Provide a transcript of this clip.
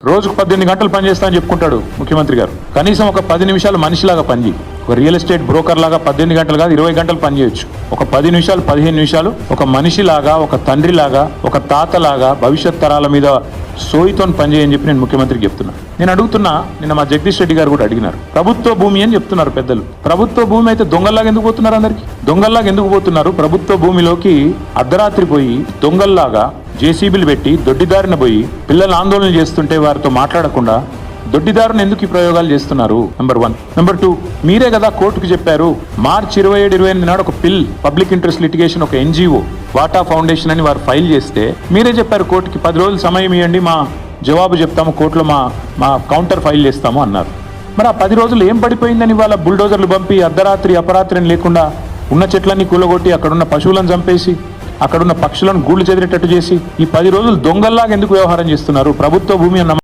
రోజుకు 18 గంటలు పనిచేస్తా అని చెప్పుకుంటాడు ముఖ్యమంత్రి గారు. కనీసం ఒక 10 నిమిషాలు మనిషిలాగా పనిచేయి. ఒక రియల్ ఎస్టేట్ బ్రోకర్ లాగా 18 గంటలు కాదు 20 గంటలు పనిచేయొచ్చు. ఒక 10 నిమిషాలు 15 నిమిషాలు ఒక మనిషిలాగా, ఒక తండ్రిలాగా, ఒక తాతలాగా భవిష్యత్ తరాల మీద సోయితో పనిచేయని చెప్పి నేను ముఖ్యమంత్రికి చెప్తున్నా. నేను అడుగుతున్నా, నిన్న మా జగదీష్ రెడ్డి గారు కూడా అడిగినారు. ప్రభుత్వ భూమి అని చెప్తున్నారు పెద్దలు. ప్రభుత్వ భూమి అయితే దొంగల్లాగా ఎందుకు పోతున్నారు? అందరికి దొంగల్లాగా ఎందుకు పోతున్నారు? ప్రభుత్వ భూమిలోకి అర్ధరాత్రి పోయి దొంగల్లాగా జేసీబీలు పెట్టి దొడ్డిదారిన పోయి పిల్లలు ఆందోళన చేస్తుంటే వారితో మాట్లాడకుండా దొడ్డిదారుని ఎందుకు ఈ ప్రయోగాలు చేస్తున్నారు? నెంబర్ 1. నెంబర్ 2, మీరే కదా కోర్టుకు చెప్పారు మార్చి 27-28 నాడు ఒక పిల్ పబ్లిక్ ఇంట్రెస్ట్ లిటిగేషన్ ఒక ఎన్జిఓ వాటా ఫౌండేషన్ అని వారు ఫైల్ చేస్తే మీరే చెప్పారు కోర్టుకి 10 రోజులు సమయం ఇవ్వండి, మా జవాబు చెప్తాము, కోర్టులో మా కౌంటర్ ఫైల్ చేస్తాము అన్నారు. మరి ఆ 10 రోజులు ఏం పడిపోయిందని వాళ్ళ బుల్డోజర్లు పంపి అర్ధరాత్రి అపరాత్రి అని లేకుండా ఉన్న చెట్లన్నీ కూలగొట్టి అక్కడున్న పశువులను చంపేసి అక్కడున్న పక్షులను గూళ్ళు చెదిరేటట్టు చేసి ఈ 10 రోజులు దొంగల్లాగా ఎందుకు వ్యవహారం చేస్తున్నారు? ప్రభుత్వ భూమి అన్న